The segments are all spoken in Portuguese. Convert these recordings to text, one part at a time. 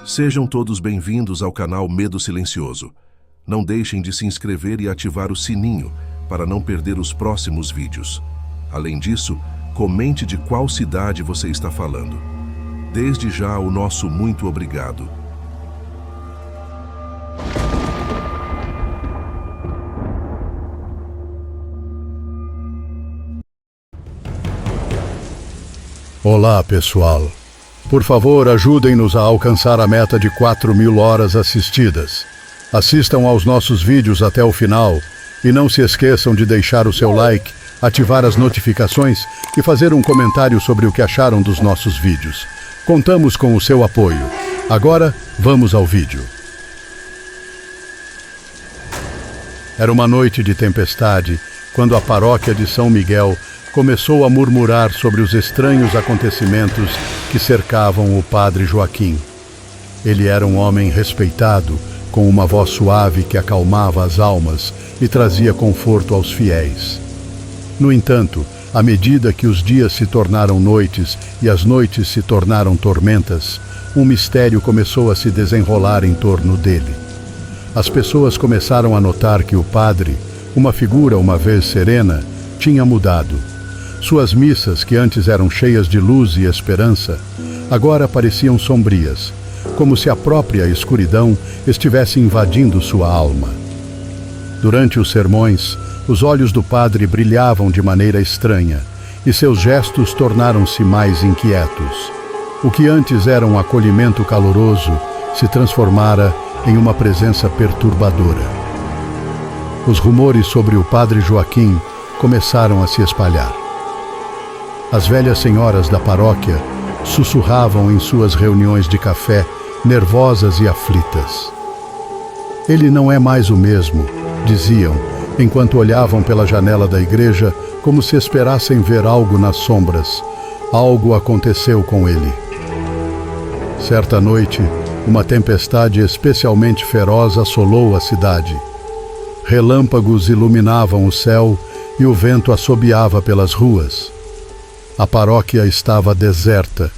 Sejam todos bem-vindos ao canal Medo Silencioso. Não deixem de se inscrever e ativar o sininho para não perder os próximos vídeos. Além disso, comente de qual cidade você está falando. Desde já, o nosso muito obrigado. Olá, pessoal. Por favor, ajudem-nos a alcançar a meta de 4.000 horas assistidas. Assistam aos nossos vídeos até o final e não se esqueçam de deixar o seu like, ativar as notificações e fazer um comentário sobre o que acharam dos nossos vídeos. Contamos com o seu apoio. Agora, vamos ao vídeo. Era uma noite de tempestade quando a paróquia de São Miguel começou a murmurar sobre os estranhos acontecimentos que cercavam o padre Joaquim. Ele era um homem respeitado, com uma voz suave que acalmava as almas e trazia conforto aos fiéis. No entanto, à medida que os dias se tornaram noites e as noites se tornaram tormentas, um mistério começou a se desenrolar em torno dele. As pessoas começaram a notar que o padre, uma figura uma vez serena, tinha mudado. Suas missas, que antes eram cheias de luz e esperança, agora pareciam sombrias, como se a própria escuridão estivesse invadindo sua alma. Durante os sermões, os olhos do padre brilhavam de maneira estranha e seus gestos tornaram-se mais inquietos. O que antes era um acolhimento caloroso se transformara em uma presença perturbadora. Os rumores sobre o padre Joaquim começaram a se espalhar. As velhas senhoras da paróquia sussurravam em suas reuniões de café, nervosas e aflitas. Ele não é mais o mesmo, diziam, enquanto olhavam pela janela da igreja como se esperassem ver algo nas sombras. Algo aconteceu com ele. Certa noite, uma tempestade especialmente feroz assolou a cidade. Relâmpagos iluminavam o céu e o vento assobiava pelas ruas. A paróquia estava deserta,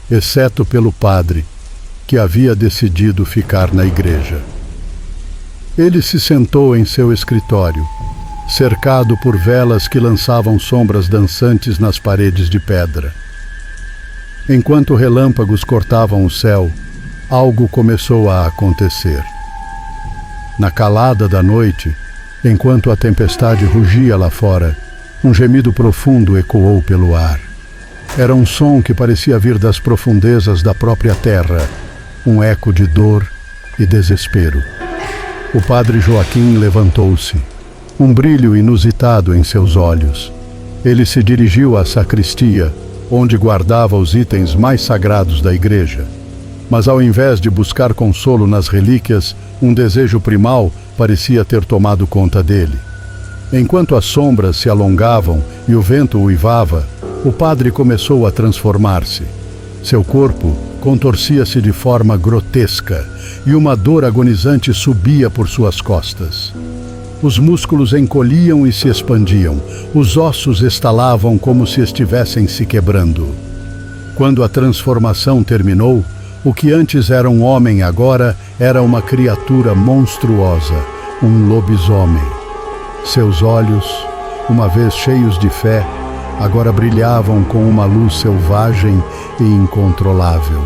exceto pelo padre, que havia decidido ficar na igreja. Ele se sentou em seu escritório, cercado por velas que lançavam sombras dançantes nas paredes de pedra. Enquanto relâmpagos cortavam o céu, algo começou a acontecer. Na calada da noite, enquanto a tempestade rugia lá fora, um gemido profundo ecoou pelo ar. Era um som que parecia vir das profundezas da própria terra, um eco de dor e desespero. O padre Joaquim levantou-se, um brilho inusitado em seus olhos. Ele se dirigiu à sacristia, onde guardava os itens mais sagrados da igreja. Mas ao invés de buscar consolo nas relíquias, um desejo primal parecia ter tomado conta dele. Enquanto as sombras se alongavam e o vento uivava, o padre começou a transformar-se. Seu corpo contorcia-se de forma grotesca e uma dor agonizante subia por suas costas. Os músculos encolhiam e se expandiam, os ossos estalavam como se estivessem se quebrando. Quando a transformação terminou, o que antes era um homem agora era uma criatura monstruosa, um lobisomem. Seus olhos, uma vez cheios de fé, agora brilhavam com uma luz selvagem e incontrolável.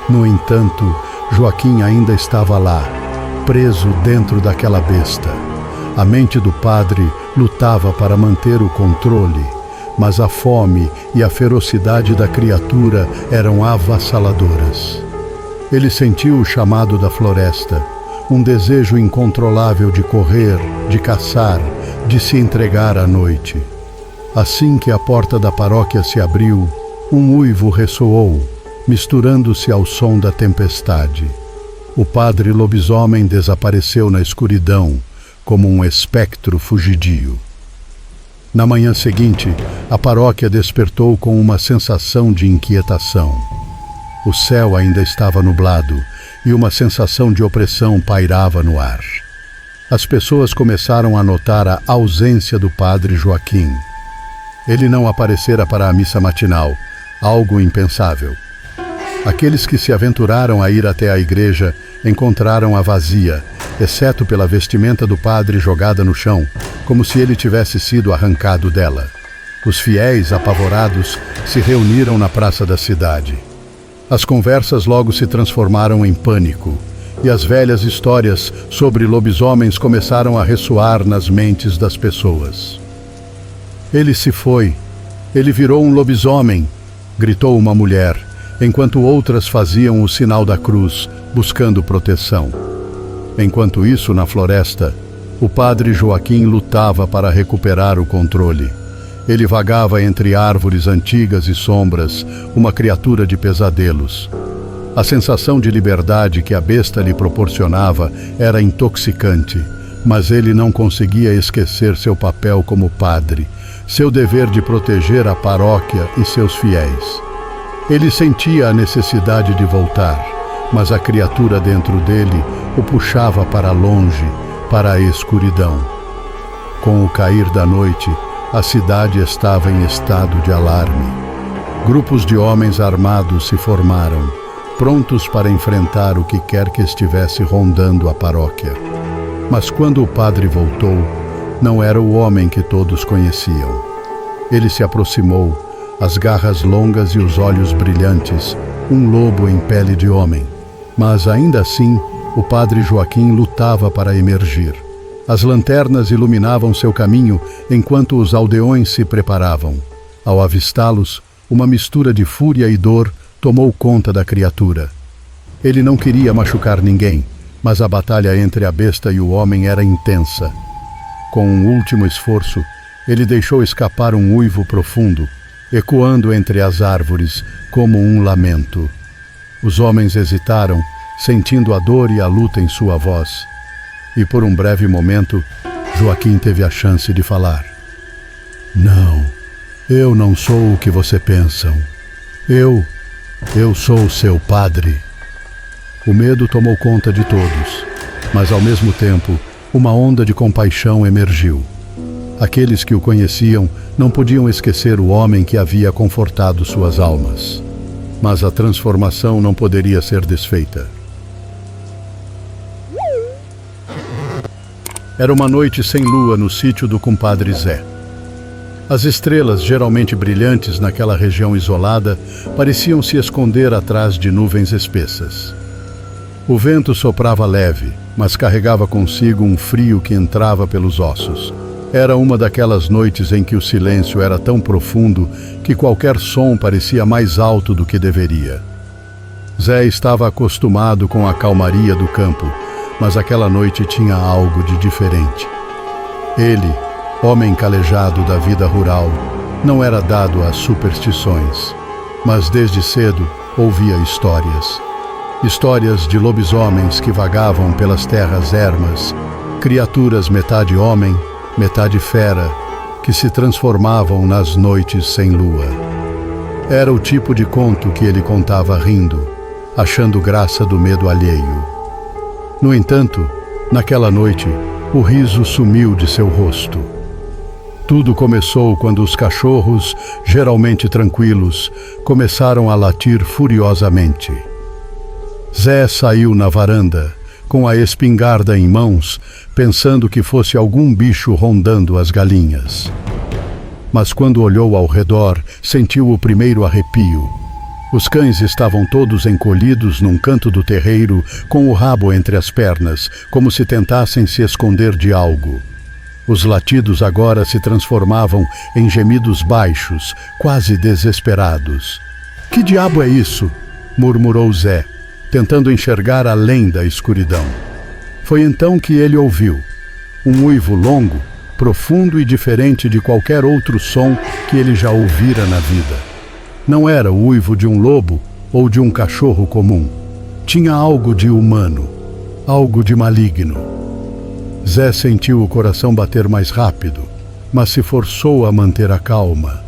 No entanto, Joaquim ainda estava lá, preso dentro daquela besta. A mente do padre lutava para manter o controle, mas a fome e a ferocidade da criatura eram avassaladoras. Ele sentiu o chamado da floresta, um desejo incontrolável de correr, de caçar, de se entregar à noite. Assim que a porta da paróquia se abriu, um uivo ressoou, misturando-se ao som da tempestade. O padre lobisomem desapareceu na escuridão, como um espectro fugidio. Na manhã seguinte, a paróquia despertou com uma sensação de inquietação. O céu ainda estava nublado e uma sensação de opressão pairava no ar. As pessoas começaram a notar a ausência do padre Joaquim. Ele não aparecera para a missa matinal, algo impensável. Aqueles que se aventuraram a ir até a igreja encontraram-a vazia, exceto pela vestimenta do padre jogada no chão, como se ele tivesse sido arrancado dela. Os fiéis, apavorados, se reuniram na praça da cidade. As conversas logo se transformaram em pânico, e as velhas histórias sobre lobisomens começaram a ressoar nas mentes das pessoas. Ele se foi. Ele virou um lobisomem, gritou uma mulher, enquanto outras faziam o sinal da cruz, buscando proteção. Enquanto isso, na floresta, o padre Joaquim lutava para recuperar o controle. Ele vagava entre árvores antigas e sombras, uma criatura de pesadelos. A sensação de liberdade que a besta lhe proporcionava era intoxicante, mas ele não conseguia esquecer seu papel como padre, seu dever de proteger a paróquia e seus fiéis. Ele sentia a necessidade de voltar, mas a criatura dentro dele o puxava para longe, para a escuridão. Com o cair da noite, a cidade estava em estado de alarme. Grupos de homens armados se formaram, prontos para enfrentar o que quer que estivesse rondando a paróquia. Mas quando o padre voltou, não era o homem que todos conheciam. Ele se aproximou, as garras longas e os olhos brilhantes, um lobo em pele de homem. Mas ainda assim, o padre Joaquim lutava para emergir. As lanternas iluminavam seu caminho enquanto os aldeões se preparavam. Ao avistá-los, uma mistura de fúria e dor tomou conta da criatura. Ele não queria machucar ninguém, mas a batalha entre a besta e o homem era intensa. Com um último esforço, ele deixou escapar um uivo profundo, ecoando entre as árvores como um lamento. Os homens hesitaram, sentindo a dor e a luta em sua voz. E por um breve momento, Joaquim teve a chance de falar. Não, eu não sou o que você pensam. Eu sou seu padre. O medo tomou conta de todos, mas ao mesmo tempo, uma onda de compaixão emergiu. Aqueles que o conheciam não podiam esquecer o homem que havia confortado suas almas. Mas a transformação não poderia ser desfeita. Era uma noite sem lua no sítio do compadre Zé. As estrelas, geralmente brilhantes naquela região isolada, pareciam se esconder atrás de nuvens espessas. O vento soprava leve, mas carregava consigo um frio que entrava pelos ossos. Era uma daquelas noites em que o silêncio era tão profundo que qualquer som parecia mais alto do que deveria. Zé estava acostumado com a calmaria do campo, mas aquela noite tinha algo de diferente. Ele, homem calejado da vida rural, não era dado às superstições, mas desde cedo ouvia histórias. Histórias de lobisomens que vagavam pelas terras ermas, criaturas metade homem, metade fera, que se transformavam nas noites sem lua. Era o tipo de conto que ele contava rindo, achando graça do medo alheio. No entanto, naquela noite, o riso sumiu de seu rosto. Tudo começou quando os cachorros, geralmente tranquilos, começaram a latir furiosamente. Zé saiu na varanda, com a espingarda em mãos, pensando que fosse algum bicho rondando as galinhas. Mas quando olhou ao redor, sentiu o primeiro arrepio. Os cães estavam todos encolhidos num canto do terreiro, com o rabo entre as pernas, como se tentassem se esconder de algo. Os latidos agora se transformavam em gemidos baixos, quase desesperados. — Que diabo é isso? Murmurou Zé, tentando enxergar além da escuridão. Foi então que ele ouviu um uivo longo, profundo e diferente de qualquer outro som que ele já ouvira na vida. Não era o uivo de um lobo ou de um cachorro comum. Tinha algo de humano, algo de maligno. Zé sentiu o coração bater mais rápido, mas se forçou a manter a calma.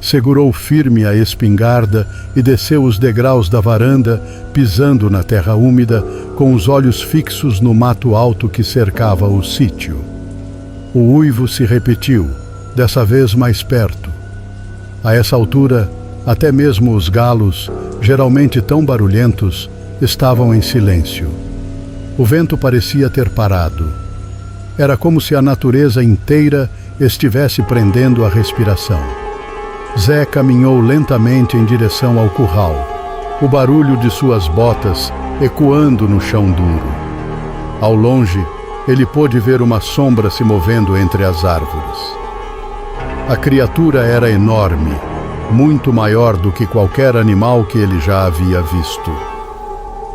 Segurou firme a espingarda e desceu os degraus da varanda, pisando na terra úmida, com os olhos fixos no mato alto que cercava o sítio. O uivo se repetiu, dessa vez mais perto. A essa altura, Até mesmo os galos, geralmente tão barulhentos, estavam em silêncio. O vento parecia ter parado. Era como se a natureza inteira estivesse prendendo a respiração. Zé caminhou lentamente em direção ao curral, o barulho de suas botas ecoando no chão duro. Ao longe, ele pôde ver uma sombra se movendo entre as árvores. A criatura era enorme, muito maior do que qualquer animal que ele já havia visto.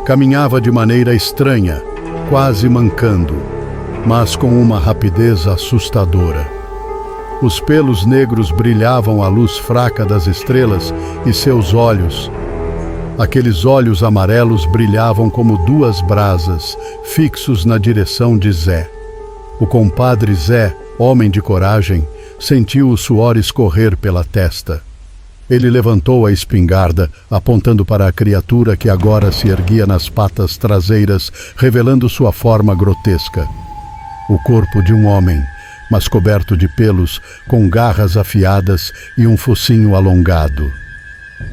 Caminhava de maneira estranha, quase mancando, mas com uma rapidez assustadora. Os pelos negros brilhavam à luz fraca das estrelas e seus olhos, aqueles olhos amarelos, brilhavam como duas brasas, fixos na direção de Zé. O compadre Zé, homem de coragem, sentiu o suor escorrer pela testa. Ele levantou a espingarda, apontando para a criatura que agora se erguia nas patas traseiras, revelando sua forma grotesca. O corpo de um homem, mas coberto de pelos, com garras afiadas e um focinho alongado.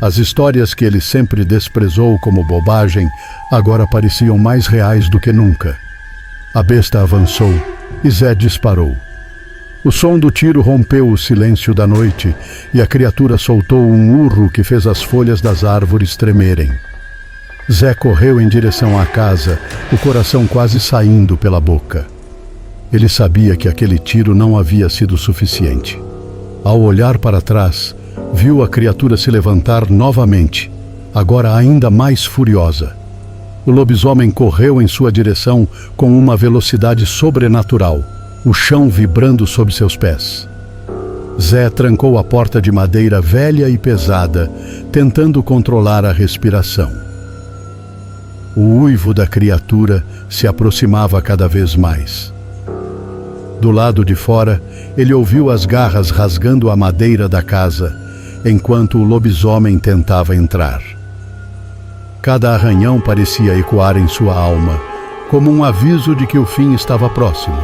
As histórias que ele sempre desprezou como bobagem agora pareciam mais reais do que nunca. A besta avançou e Zé disparou. O som do tiro rompeu o silêncio da noite e a criatura soltou um urro que fez as folhas das árvores tremerem. Zé correu em direção à casa, o coração quase saindo pela boca. Ele sabia que aquele tiro não havia sido suficiente. Ao olhar para trás, viu a criatura se levantar novamente, agora ainda mais furiosa. O lobisomem correu em sua direção com uma velocidade sobrenatural, o chão vibrando sob seus pés. Zé trancou a porta de madeira velha e pesada, tentando controlar a respiração. O uivo da criatura se aproximava cada vez mais. Do lado de fora, ele ouviu as garras rasgando a madeira da casa, enquanto o lobisomem tentava entrar. Cada arranhão parecia ecoar em sua alma, como um aviso de que o fim estava próximo.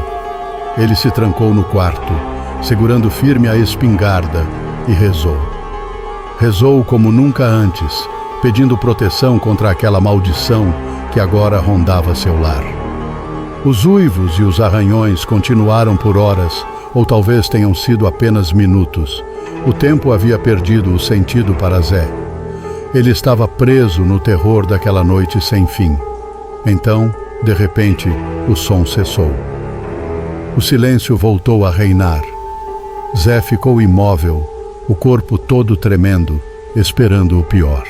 Ele se trancou no quarto, segurando firme a espingarda, e rezou. Rezou como nunca antes, pedindo proteção contra aquela maldição que agora rondava seu lar. Os uivos e os arranhões continuaram por horas, ou talvez tenham sido apenas minutos. O tempo havia perdido o sentido para Zé. Ele estava preso no terror daquela noite sem fim. Então, de repente, o som cessou. O silêncio voltou a reinar. Zé ficou imóvel, o corpo todo tremendo, esperando o pior.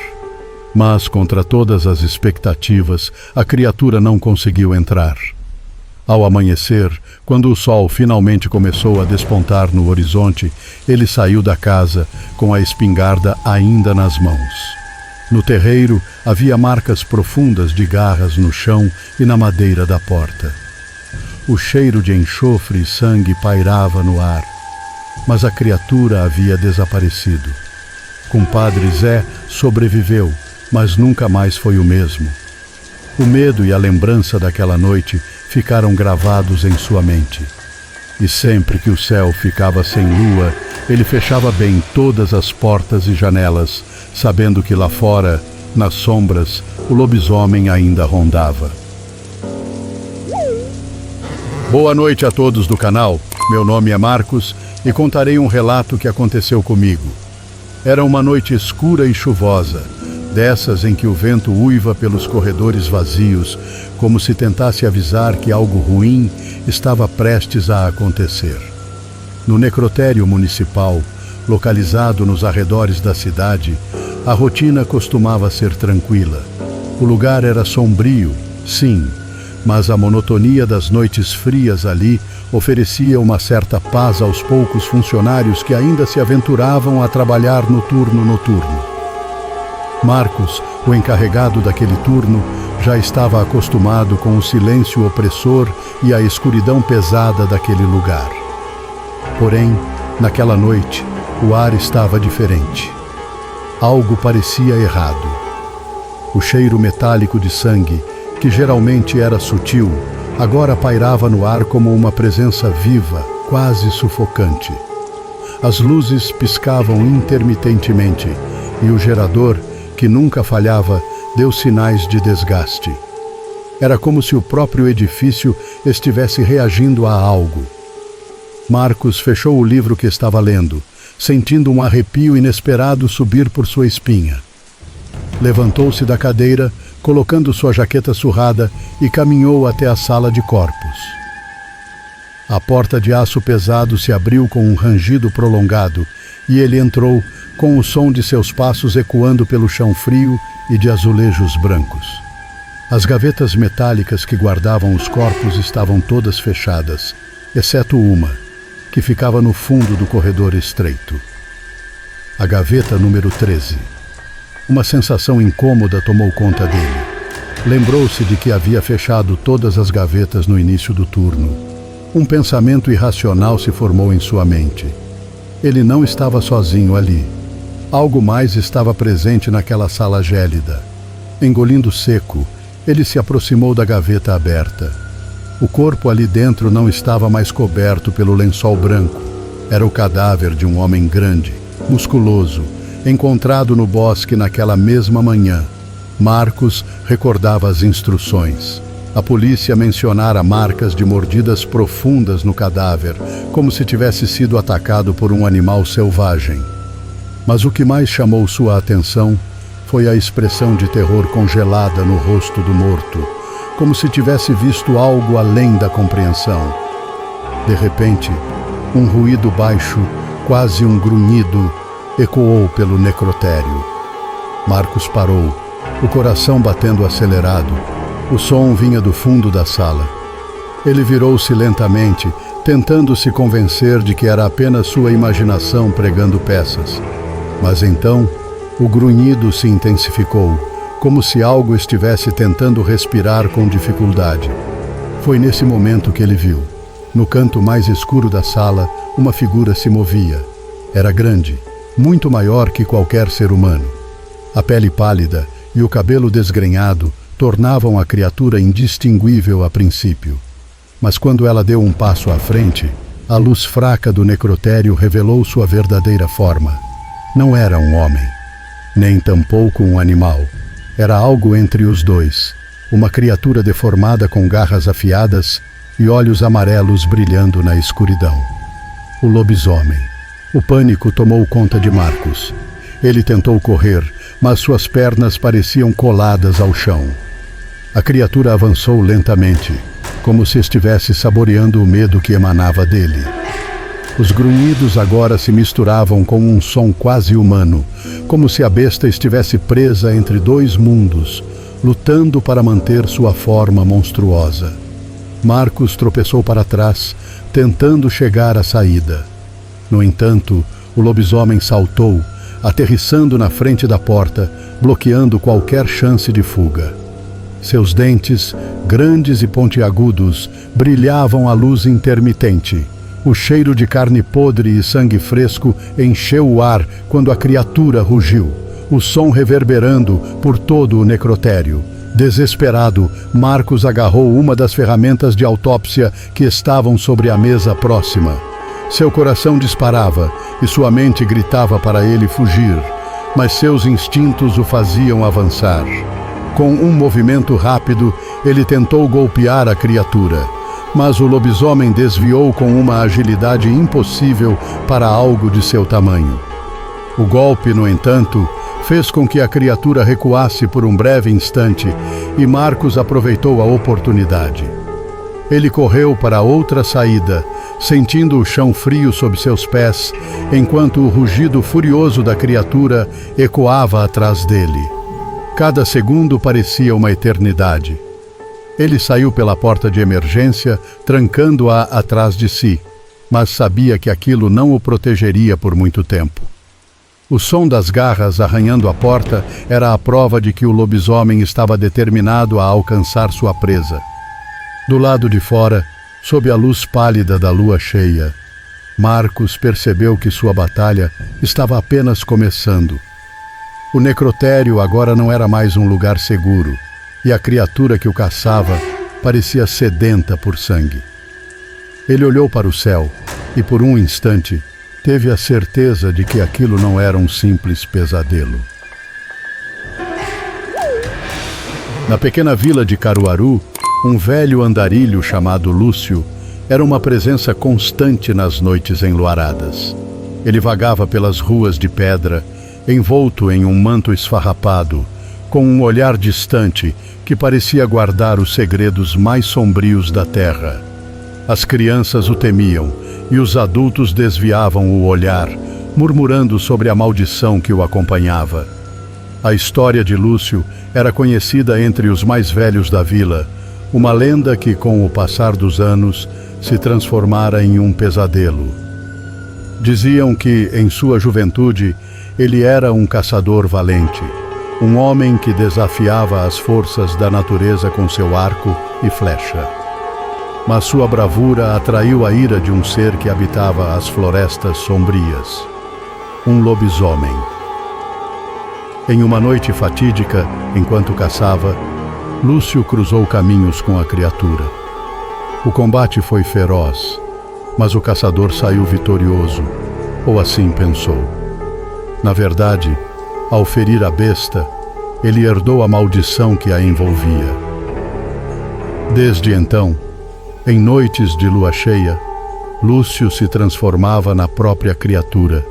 Mas, contra todas as expectativas, a criatura não conseguiu entrar. Ao amanhecer, quando o sol finalmente começou a despontar no horizonte, ele saiu da casa, com a espingarda ainda nas mãos. No terreiro, havia marcas profundas de garras no chão e na madeira da porta. O cheiro de enxofre e sangue pairava no ar, mas a criatura havia desaparecido. Compadre Zé sobreviveu, mas nunca mais foi o mesmo. O medo e a lembrança daquela noite ficaram gravados em sua mente. E sempre que o céu ficava sem lua, ele fechava bem todas as portas e janelas, sabendo que lá fora, nas sombras, o lobisomem ainda rondava. Boa noite a todos do canal. Meu nome é Marcos e contarei um relato que aconteceu comigo. Era uma noite escura e chuvosa, dessas em que o vento uiva pelos corredores vazios, como se tentasse avisar que algo ruim estava prestes a acontecer. No necrotério municipal, localizado nos arredores da cidade, a rotina costumava ser tranquila. O lugar era sombrio, sim, mas a monotonia das noites frias ali oferecia uma certa paz aos poucos funcionários que ainda se aventuravam a trabalhar no turno noturno. Marcos, o encarregado daquele turno, já estava acostumado com o silêncio opressor e a escuridão pesada daquele lugar. Porém, naquela noite, o ar estava diferente. Algo parecia errado. O cheiro metálico de sangue, que geralmente era sutil, agora pairava no ar como uma presença viva, quase sufocante. As luzes piscavam intermitentemente e o gerador, que nunca falhava, deu sinais de desgaste. Era como se o próprio edifício estivesse reagindo a algo. Marcos fechou o livro que estava lendo, sentindo um arrepio inesperado subir por sua espinha. Levantou-se da cadeira, colocando sua jaqueta surrada, e caminhou até a sala de corpos. A porta de aço pesado se abriu com um rangido prolongado, e ele entrou, com o som de seus passos ecoando pelo chão frio e de azulejos brancos. As gavetas metálicas que guardavam os corpos estavam todas fechadas, exceto uma, que ficava no fundo do corredor estreito. A gaveta número 13. Uma sensação incômoda tomou conta dele. Lembrou-se de que havia fechado todas as gavetas no início do turno. Um pensamento irracional se formou em sua mente. Ele não estava sozinho ali. Algo mais estava presente naquela sala gélida. Engolindo seco, ele se aproximou da gaveta aberta. O corpo ali dentro não estava mais coberto pelo lençol branco. Era o cadáver de um homem grande, musculoso, encontrado no bosque naquela mesma manhã. Marcos recordava as instruções. A polícia mencionara marcas de mordidas profundas no cadáver, como se tivesse sido atacado por um animal selvagem. Mas o que mais chamou sua atenção foi a expressão de terror congelada no rosto do morto, como se tivesse visto algo além da compreensão. De repente, um ruído baixo, quase um grunhido, ecoou pelo necrotério. Marcos parou, o coração batendo acelerado. O som vinha do fundo da sala. Ele virou-se lentamente, tentando se convencer de que era apenas sua imaginação pregando peças. Mas então, o grunhido se intensificou, como se algo estivesse tentando respirar com dificuldade. Foi nesse momento que ele viu. No canto mais escuro da sala, uma figura se movia. Era grande, muito maior que qualquer ser humano. A pele pálida e o cabelo desgrenhado tornavam a criatura indistinguível a princípio. Mas quando ela deu um passo à frente, a luz fraca do necrotério revelou sua verdadeira forma. Não era um homem, nem tampouco um animal. Era algo entre os dois, uma criatura deformada com garras afiadas e olhos amarelos brilhando na escuridão. O lobisomem. O pânico tomou conta de Marcos. Ele tentou correr, mas suas pernas pareciam coladas ao chão. A criatura avançou lentamente, como se estivesse saboreando o medo que emanava dele. Os grunhidos agora se misturavam com um som quase humano, como se a besta estivesse presa entre dois mundos, lutando para manter sua forma monstruosa. Marcos tropeçou para trás, tentando chegar à saída. No entanto, o lobisomem saltou, aterrissando na frente da porta, bloqueando qualquer chance de fuga. Seus dentes, grandes e pontiagudos, brilhavam à luz intermitente. O cheiro de carne podre e sangue fresco encheu o ar quando a criatura rugiu, o som reverberando por todo o necrotério. Desesperado, Marcos agarrou uma das ferramentas de autópsia que estavam sobre a mesa próxima. Seu coração disparava e sua mente gritava para ele fugir, mas seus instintos o faziam avançar. Com um movimento rápido, ele tentou golpear a criatura, mas o lobisomem desviou com uma agilidade impossível para algo de seu tamanho. O golpe, no entanto, fez com que a criatura recuasse por um breve instante e Marcos aproveitou a oportunidade. Ele correu para outra saída, sentindo o chão frio sob seus pés, enquanto o rugido furioso da criatura ecoava atrás dele. Cada segundo parecia uma eternidade. Ele saiu pela porta de emergência, trancando-a atrás de si, mas sabia que aquilo não o protegeria por muito tempo. O som das garras arranhando a porta era a prova de que o lobisomem estava determinado a alcançar sua presa. Do lado de fora, sob a luz pálida da lua cheia, Marcos percebeu que sua batalha estava apenas começando. O necrotério agora não era mais um lugar seguro, e a criatura que o caçava parecia sedenta por sangue. Ele olhou para o céu e, por um instante, teve a certeza de que aquilo não era um simples pesadelo. Na pequena vila de Caruaru, um velho andarilho chamado Lúcio era uma presença constante nas noites enluaradas. Ele vagava pelas ruas de pedra, envolto em um manto esfarrapado, com um olhar distante que parecia guardar os segredos mais sombrios da terra. As crianças o temiam e os adultos desviavam o olhar, murmurando sobre a maldição que o acompanhava. A história de Lúcio era conhecida entre os mais velhos da vila, uma lenda que, com o passar dos anos, se transformara em um pesadelo. Diziam que, em sua juventude, ele era um caçador valente, um homem que desafiava as forças da natureza com seu arco e flecha. Mas sua bravura atraiu a ira de um ser que habitava as florestas sombrias, um lobisomem. Em uma noite fatídica, enquanto caçava, Lúcio cruzou caminhos com a criatura. O combate foi feroz, mas o caçador saiu vitorioso, ou assim pensou. Na verdade, ao ferir a besta, ele herdou a maldição que a envolvia. Desde então, em noites de lua cheia, Lúcio se transformava na própria criatura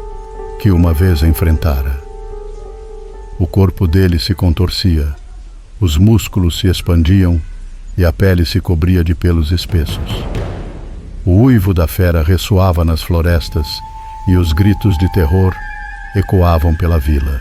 que uma vez enfrentara. O corpo dele se contorcia, os músculos se expandiam e a pele se cobria de pelos espessos. O uivo da fera ressoava nas florestas e os gritos de terror ecoavam pela vila.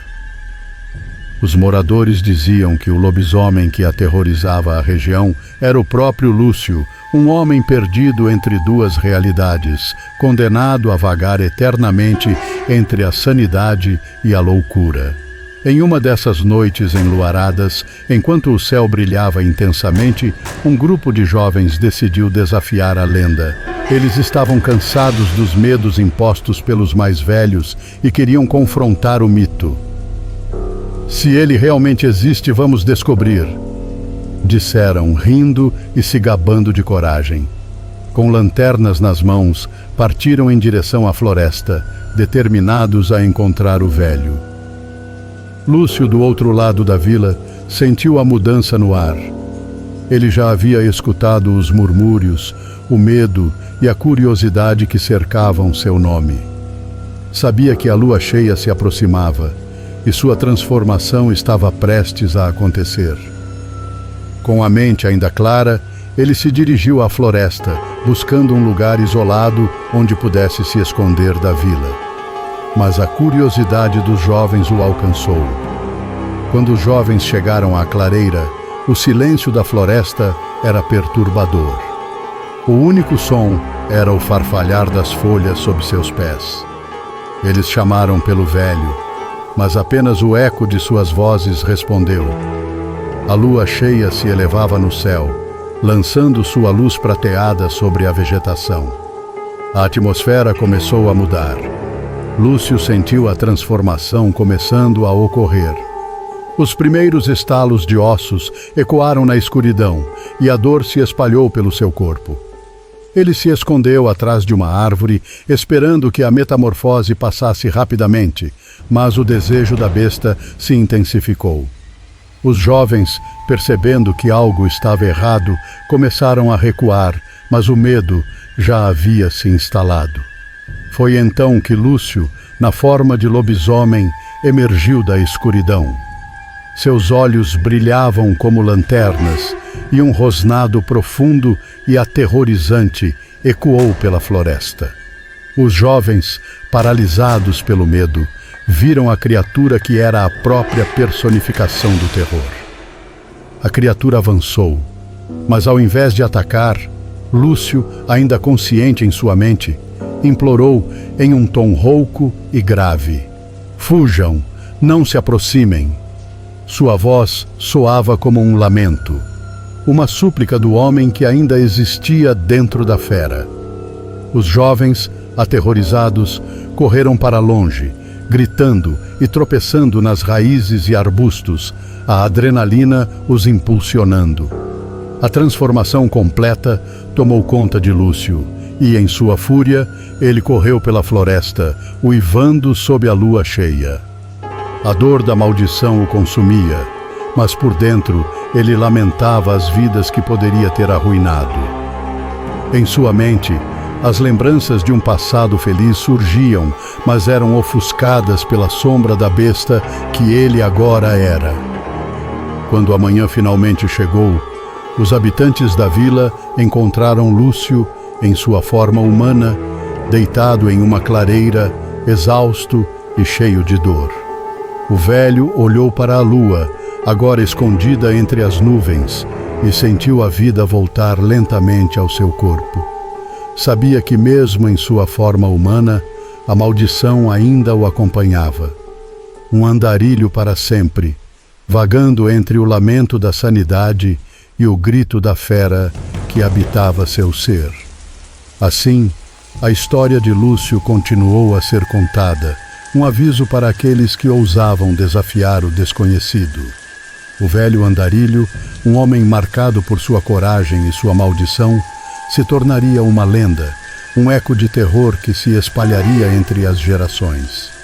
Os moradores diziam que o lobisomem que aterrorizava a região era o próprio Lúcio, um homem perdido entre duas realidades, condenado a vagar eternamente entre a sanidade e a loucura. Em uma dessas noites enluaradas, enquanto o céu brilhava intensamente, um grupo de jovens decidiu desafiar a lenda. Eles estavam cansados dos medos impostos pelos mais velhos e queriam confrontar o mito. "Se ele realmente existe, vamos descobrir", disseram, rindo e se gabando de coragem. Com lanternas nas mãos, partiram em direção à floresta, determinados a encontrar o velho. Lúcio, do outro lado da vila, sentiu a mudança no ar. Ele já havia escutado os murmúrios, o medo e a curiosidade que cercavam seu nome. Sabia que a lua cheia se aproximava e sua transformação estava prestes a acontecer. Com a mente ainda clara, ele se dirigiu à floresta, buscando um lugar isolado onde pudesse se esconder da vila. Mas a curiosidade dos jovens o alcançou. Quando os jovens chegaram à clareira, o silêncio da floresta era perturbador. O único som era o farfalhar das folhas sob seus pés. Eles chamaram pelo velho, mas apenas o eco de suas vozes respondeu. A lua cheia se elevava no céu, lançando sua luz prateada sobre a vegetação. A atmosfera começou a mudar. Lúcio sentiu a transformação começando a ocorrer. Os primeiros estalos de ossos ecoaram na escuridão e a dor se espalhou pelo seu corpo. Ele se escondeu atrás de uma árvore, esperando que a metamorfose passasse rapidamente, mas o desejo da besta se intensificou. Os jovens, percebendo que algo estava errado, começaram a recuar, mas o medo já havia se instalado. Foi então que Lúcio, na forma de lobisomem, emergiu da escuridão. Seus olhos brilhavam como lanternas e um rosnado profundo e aterrorizante ecoou pela floresta. Os jovens, paralisados pelo medo, viram a criatura que era a própria personificação do terror. A criatura avançou, mas ao invés de atacar, Lúcio, ainda consciente em sua mente, implorou em um tom rouco e grave: "Fujam, não se aproximem." Sua voz soava como um lamento, uma súplica do homem que ainda existia dentro da fera. Os jovens, aterrorizados, correram para longe, gritando e tropeçando nas raízes e arbustos, a adrenalina os impulsionando. A transformação completa tomou conta de Lúcio, e em sua fúria, ele correu pela floresta, uivando sob a lua cheia. A dor da maldição o consumia, mas por dentro ele lamentava as vidas que poderia ter arruinado. Em sua mente, as lembranças de um passado feliz surgiam, mas eram ofuscadas pela sombra da besta que ele agora era. Quando a manhã finalmente chegou, os habitantes da vila encontraram Lúcio, em sua forma humana, deitado em uma clareira, exausto e cheio de dor. O velho olhou para a lua, agora escondida entre as nuvens, e sentiu a vida voltar lentamente ao seu corpo. Sabia que mesmo em sua forma humana, a maldição ainda o acompanhava. Um andarilho para sempre, vagando entre o lamento da sanidade e o grito da fera que habitava seu ser. Assim, a história de Lúcio continuou a ser contada, um aviso para aqueles que ousavam desafiar o desconhecido. O velho andarilho, um homem marcado por sua coragem e sua maldição, se tornaria uma lenda, um eco de terror que se espalharia entre as gerações.